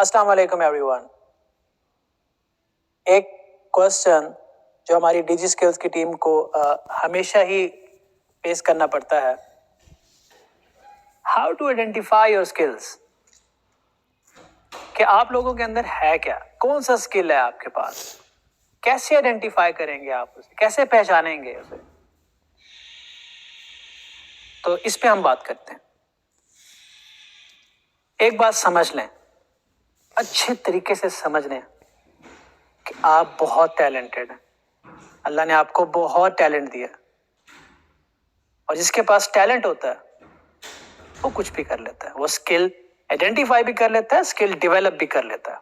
अस्सलाम वालेकुम एवरीवन। एक क्वेश्चन जो हमारी डिजी स्किल्स की टीम को हमेशा ही फेस करना पड़ता है, how to identify your skills. कि आप लोगों के अंदर है क्या, कौन सा स्किल है आपके पास, कैसे आइडेंटिफाई करेंगे आप उसे, कैसे पहचानेंगे उसे। तो इस पे हम बात करते हैं। एक बात समझ लें, अच्छे तरीके से समझ लें कि आप बहुत टैलेंटेड हैं। अल्लाह ने आपको बहुत टैलेंट दिया और जिसके पास टैलेंट होता है वो कुछ भी कर लेता है, वो स्किल आइडेंटिफाई भी कर लेता है, स्किल डेवलप भी कर लेता है।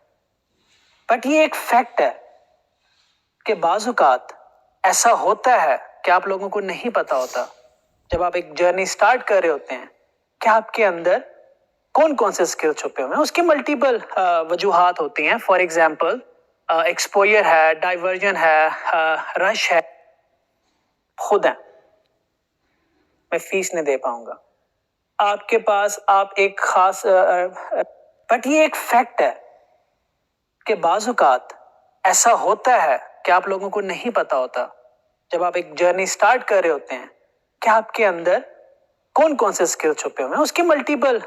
बट ये एक फैक्ट है कि बाज़ औक़ात ऐसा होता है कि आप लोगों को नहीं पता होता, जब आप एक जर्नी स्टार्ट कर रहे होते हैं, कि आपके अंदर कौन कौन से स्किल छुपे हुए हैं। उसकी मल्टीपल वजूहात होती हैं। फॉर एग्जाम्पल एक्सपोजर है, डाइवर्जन है, रश है, खुद है, मैं फीस नहीं दे पाऊंगा, आपके पास आप एक खास बट ये एक फैक्ट है कि बाज़ औक़ात ऐसा होता है कि आप लोगों को नहीं पता होता, जब आप एक जर्नी स्टार्ट कर रहे होते हैं, कि आपके अंदर कौन कौन से स्किल छुपे हुए हैं। उसकी मल्टीपल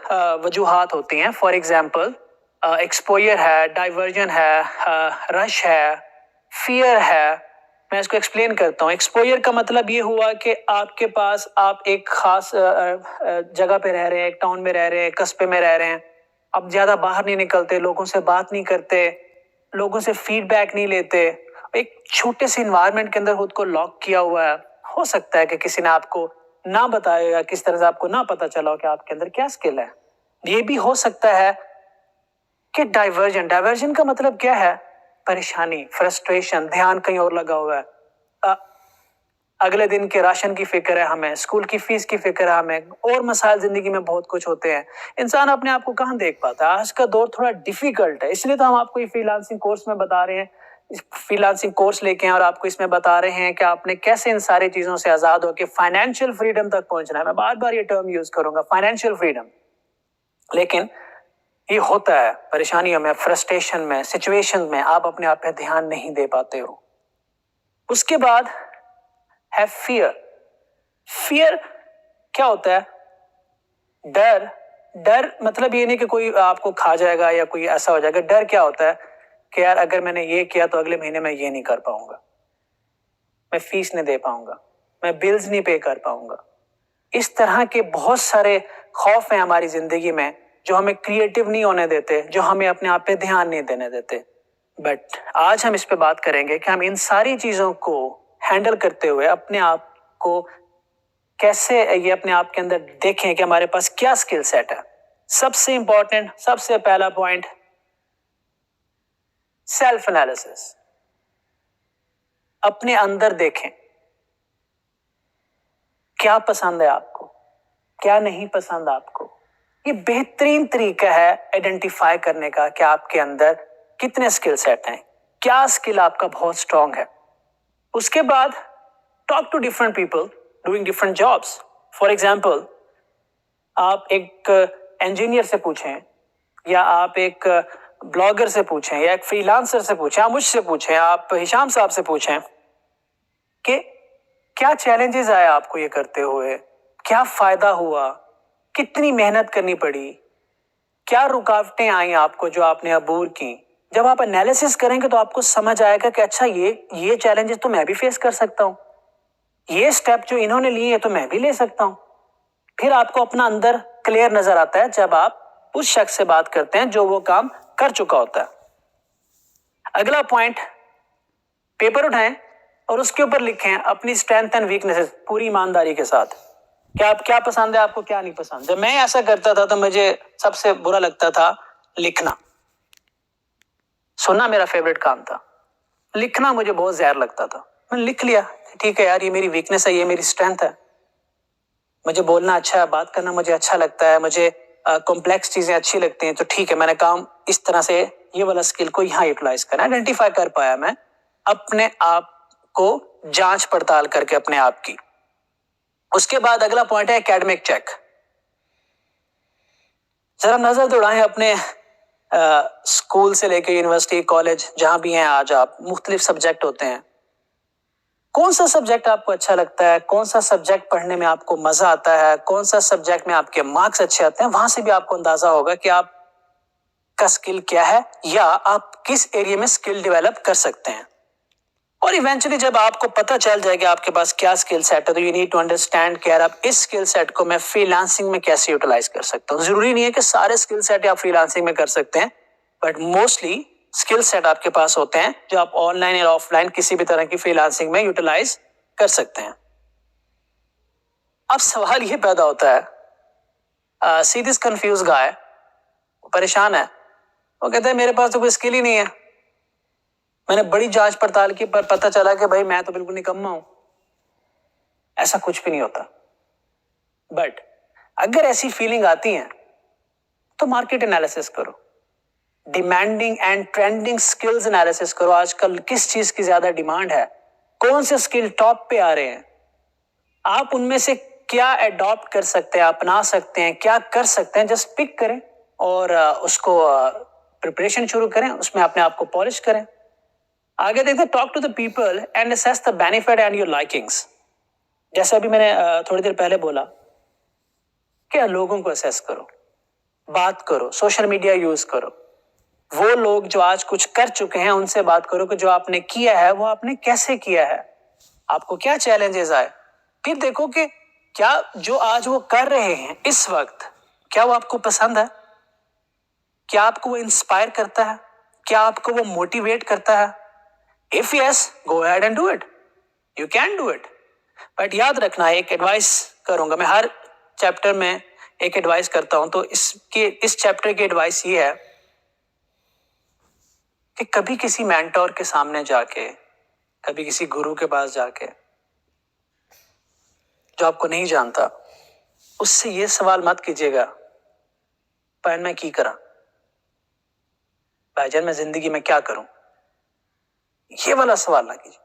वजूहात होती हैं। फॉर एग्जाम्पल एक्सपोजर है, डाइवर्जन है, रश है, फियर है। मैं इसको एक्सप्लेन करता हूँ। एक्सपोजर का मतलब ये हुआ कि आपके पास आप एक खास जगह पे रह रहे हैं, एक टाउन में रह रहे हैं, कस्बे में रह रहे हैं, आप ज्यादा बाहर नहीं निकलते, लोगों से बात नहीं करते, लोगों से फीडबैक नहीं लेते, एक छोटे से इन्वायरमेंट के अंदर खुद को लॉक किया हुआ है। हो सकता है कि किसी ने आपको ना बताया, किस तरह से आपको ना पता चला हो कि आपके अंदर क्या स्किल है। ये भी हो सकता है कि डाइवर्जन का मतलब क्या है, परेशानी, फ्रस्ट्रेशन, ध्यान कहीं और लगा हुआ है, अगले दिन के राशन की फिक्र है हमें, स्कूल की फीस की फिक्र है हमें, और मसाइल जिंदगी में बहुत कुछ होते हैं। इंसान अपने आप को कहाँ देख पाता है। आज का दौर थोड़ा डिफिकल्ट है, इसलिए तो हम आपको ये फ्रीलांसिंग कोर्स में बता रहे हैं, फ्रीलांसिंग कोर्स लेके हैं और आपको इसमें बता रहे हैं कि आपने कैसे इन सारी चीजों से आजाद होकर फाइनेंशियल फ्रीडम तक पहुंचना है। मैं बार बार ये टर्म यूज करूंगा, फाइनेंशियल फ्रीडम। लेकिन ये होता है परेशानियों में, फ्रस्ट्रेशन में, सिचुएशन में आप अपने आप पे ध्यान नहीं दे पाते हो। उसके बाद है फियर। फियर क्या होता है? डर। डर मतलब ये नहीं कि कोई आपको खा जाएगा या कोई ऐसा हो जाएगा। डर क्या होता है कि यार अगर मैंने ये किया तो अगले महीने में ये नहीं कर पाऊंगा, मैं फीस नहीं दे पाऊंगा, मैं बिल्स नहीं पे कर पाऊंगा। इस तरह के बहुत सारे खौफ हैं हमारी जिंदगी में जो हमें क्रिएटिव नहीं होने देते, जो हमें अपने आप पे ध्यान नहीं देने देते। बट आज हम इस पे बात करेंगे कि हम इन सारी चीजों को हैंडल करते हुए अपने आप को कैसे ये अपने आप के अंदर देखें कि हमारे पास क्या स्किल सेट है। सबसे इंपॉर्टेंट, सबसे पहला पॉइंट, सेल्फ एनालिसिस। अपने अंदर देखें क्या पसंद है आपको, क्या नहीं पसंद आपको। ये बेहतरीन तरीका है आइडेंटिफाई करने का कि आपके अंदर कितने स्किल सेट हैं, क्या स्किल आपका बहुत स्ट्रांग है। उसके बाद talk to different people doing different jobs. For example आप एक इंजीनियर से पूछें, या आप एक ब्लॉगर से पूछें, या एक फ्रीलांसर से पूछें, आप मुझसे पूछें, आप हिशाम साहब से पूछें कि क्या चैलेंजेस आए आपको ये करते हुए, क्या फायदा हुआ, कितनी मेहनत करनी पड़ी, क्या रुकावटें आई आपको जो आपने अबूर की। जब आप एनालिसिस करेंगे तो आपको समझ आएगा कि अच्छा ये चैलेंजेस तो मैं भी फेस कर सकता हूँ, ये स्टेप जो इन्होंने लिए है तो मैं भी ले सकता हूँ। फिर आपको अपना अंदर क्लियर नजर आता है जब आप उस शख्स से बात करते हैं जो वो काम कर चुका होता है। अगला पॉइंट, पेपर उठाएं और उसके ऊपर लिखें अपनी स्ट्रेंथ एंड वीकनेसेस पूरी ईमानदारी के साथ। क्या आप क्या पसंद है आपको, क्या नहीं पसंद। जब मैं ऐसा करता था तो मुझे सबसे बुरा लगता था लिखना। सुनना मेरा फेवरेट काम था, लिखना मुझे बहुत जहर लगता था। मैंने लिख लिया, ठीक है यार ये मेरी वीकनेस है, ये मेरी स्ट्रेंथ है, मुझे बोलना अच्छा है, बात करना मुझे अच्छा लगता है, मुझे कॉम्प्लेक्स चीजें अच्छी लगती हैं, तो ठीक है मैंने काम इस तरह से ये वाला स्किल को यहाँ यूटिलाइज करना। आइडेंटिफाई कर पाया मैं अपने आप को, जांच पड़ताल करके अपने आप की। उसके बाद अगला पॉइंट है एकेडमिक चेक। जरा नजर दौड़ाएं अपने اسکول سے لے کے یونیورسٹی کالج جہاں بھی ہیں آج آپ, مختلف سبجیکٹ ہوتے ہیں. کون سا سبجیکٹ آپ کو اچھا لگتا ہے, کون سا سبجیکٹ پڑھنے میں آپ کو مزہ آتا ہے, کون سا سبجیکٹ میں آپ کے مارکس اچھے آتے ہیں, وہاں سے بھی آپ کو اندازہ ہوگا کہ آپ کا سکل کیا ہے یا آپ کس ایریا میں سکل ڈیولپ کر سکتے ہیں. اور ایونچولی جب آپ کو پتہ چل جائے گا آپ کے پاس کیا سکل سیٹ ہے, تو یو نیڈ ٹو انڈرسٹینڈ کہ یار اب اس سکل سیٹ کو میں فری لانسنگ میں کیسے یوٹیلائز کر سکتا ہوں. ضروری نہیں ہے کہ سارے سکل سیٹ آپ فری لانسنگ میں کر سکتے ہیں, بٹ موسٹلی سکل سیٹ آپ کے پاس ہوتے ہیں جو آپ آن لائن یا آف لائن کسی بھی طرح کی فری لانسنگ میں یوٹیلائز کر سکتے ہیں. اب سوال یہ پیدا ہوتا ہے, سی دس کنفیوز گائے, پریشان ہے, وہ کہتا ہے میرے پاس تو کوئی سکل ہی نہیں ہے, میں نے بڑی جانچ پڑتال کی پر پتہ چلا کہ بھائی میں تو بالکل نکما ہوں. ایسا کچھ بھی نہیں ہوتا. بٹ اگر ایسی فیلنگ آتی ہیں تو مارکیٹ انالیسس کرو, demanding and trending skills analysis کرو. آج کل کس چیز کی زیادہ ڈیمانڈ ہے, کون سے سکل ٹاپ پہ آ رہے ہیں, آپ ان میں سے کیا اڈاپٹ کر سکتے ہیں, اپنا سکتے ہیں, کیا کر سکتے ہیں. جسٹ پک کریں اور اس کو پریپریشن شروع کریں, اس میں اپنے آپ کو پالش کریں. آگے دیکھتے ہیں, talk to the people and assess the benefit and your likings. جیسا ابھی میں نے تھوڑی دیر پہلے بولا کہ لوگوں کو اسیس کرو, بات کرو, سوشل میڈیا یوز کرو. وہ لوگ جو آج کچھ کر چکے ہیں ان سے بات کرو کہ جو آپ نے کیا ہے وہ آپ نے کیسے کیا ہے, آپ کو کیا چیلنجز آئے. پھر دیکھو کہ کیا جو آج وہ کر رہے ہیں اس وقت, کیا وہ آپ کو پسند ہے, کیا آپ کو وہ انسپائر کرتا ہے, کیا آپ کو وہ موٹیویٹ کرتا ہے. If yes, go ahead and do it. You can do it. But یاد رکھنا, ایک ایڈوائس کروں گا میں, ہر چیپٹر میں ایک ایڈوائس کرتا ہوں, تو اس چیپٹر کی ایڈوائس یہ ہے کہ کبھی کسی مینٹور کے سامنے جا کے, کبھی کسی گرو کے پاس جا کے, جو آپ کو نہیں جانتا, اس سے یہ سوال مت کیجیے گا پہن میں کی کرا, بھائی جان میں زندگی میں کیا کروں. یہ والا سوال نہ کیجیے.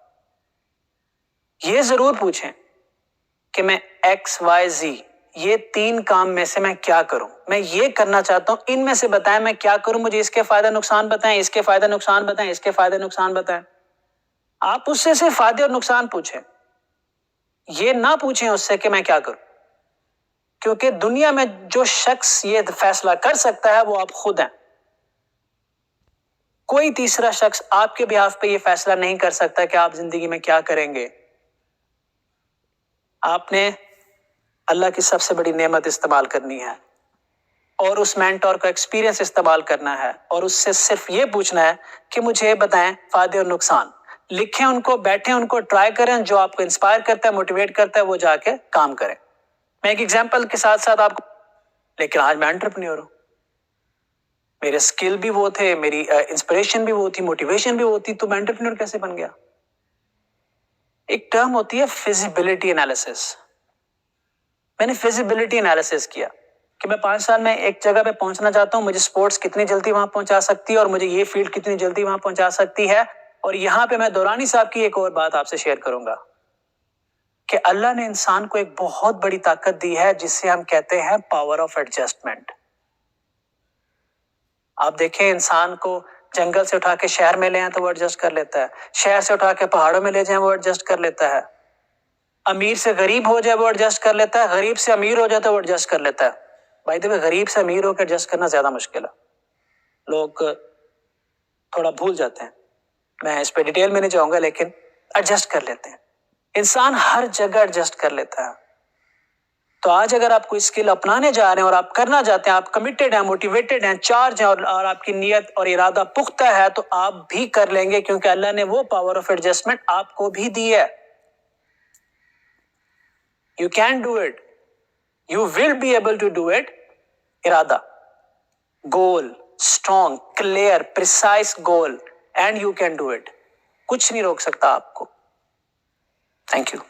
یہ ضرور پوچھیں کہ میں ایکس وائی زی یہ 3 کام میں سے میں کیا کروں, میں یہ کرنا چاہتا ہوں, ان میں سے بتائیں میں کیا کروں, مجھے اس کے فائدہ نقصان بتائیں, اس کے فائدہ نقصان بتائیں, اس کے فائدہ نقصان بتائیں. آپ اس سے صرف فائدے اور نقصان پوچھیں, یہ نہ پوچھیں اس سے کہ میں کیا کروں, کیونکہ دنیا میں جو شخص یہ فیصلہ کر سکتا ہے وہ آپ خود ہیں. کوئی تیسرا شخص آپ کے بہاف پہ یہ فیصلہ نہیں کر سکتا کہ آپ زندگی میں کیا کریں گے. آپ نے اللہ کی سب سے بڑی نعمت استعمال کرنی ہے اور اس مینٹور کا ایکسپیرینس استعمال کرنا ہے, اور اس سے صرف یہ پوچھنا ہے کہ مجھے بتائیں فائدے اور نقصان. لکھیں ان کو, بیٹھیں ان کو, ٹرائی کریں, جو آپ کو انسپائر کرتا ہے, موٹیویٹ کرتا ہے, وہ جا کے کام کریں. میں ایک ایگزامپل کے ساتھ ساتھ آپ کو, لیکن آج میں انٹرپرینیور ہوں, میرے سکل بھی وہ تھے, میری انسپریشن بھی وہ تھی, موٹیویشن بھی وہ تھی, تو میں انٹرپرینیور کیسے بن گیا. ایک ٹرم ہوتی ہے فیزیبلٹی انالیسس. میں نے فیزیبلٹی انالیسس کیا کہ میں 5 سال میں ایک جگہ پہ پہنچنا چاہتا ہوں, مجھے سپورٹس کتنی جلدی وہاں پہنچا سکتی ہے اور مجھے یہ فیلڈ کتنی جلدی وہاں پہنچا سکتی ہے. اور یہاں پہ میں دورانی صاحب کی ایک اور بات آپ سے شیئر کروں گا کہ اللہ نے انسان کو ایک بہت بڑی طاقت دی ہے جس سے ہم کہتے ہیں پاور آف ایڈجسٹمنٹ. آپ دیکھیں انسان کو جنگل سے اٹھا کے شہر میں لے آئیں تو وہ ایڈجسٹ کر لیتا ہے, شہر سے اٹھا کے پہاڑوں میں لے جائیں وہ ایڈجسٹ کر لیتا ہے, امیر سے غریب ہو جائے وہ ایڈجسٹ کر لیتا ہے, غریب سے امیر ہو جائے تو وہ ایڈجسٹ کر لیتا ہے. بھائی دیکھیں غریب سے امیر ہو کے ایڈجسٹ کرنا زیادہ مشکل ہے, لوگ تھوڑا بھول جاتے ہیں, میں اس پہ ڈیٹیل میں نہیں جاؤں گا, لیکن ایڈجسٹ کر لیتے ہیں. انسان ہر جگہ ایڈجسٹ کر لیتا ہے. تو آج اگر آپ کوئی اسکل اپنانے جا رہے ہیں اور آپ کرنا چاہتے ہیں, آپ کمیٹڈ ہیں, موٹیویٹڈ ہیں, چارج ہیں, اور آپ کی نیت اور ارادہ پختہ ہے, تو آپ بھی کر لیں گے, کیونکہ اللہ نے وہ پاور آف ایڈجسٹمنٹ آپ کو بھی دی ہے. You can do it. You will be able to do it. ارادہ, goal, strong, clear, precise goal, and you can do it. کچھ نہیں روک سکتا آپ کو. Thank you.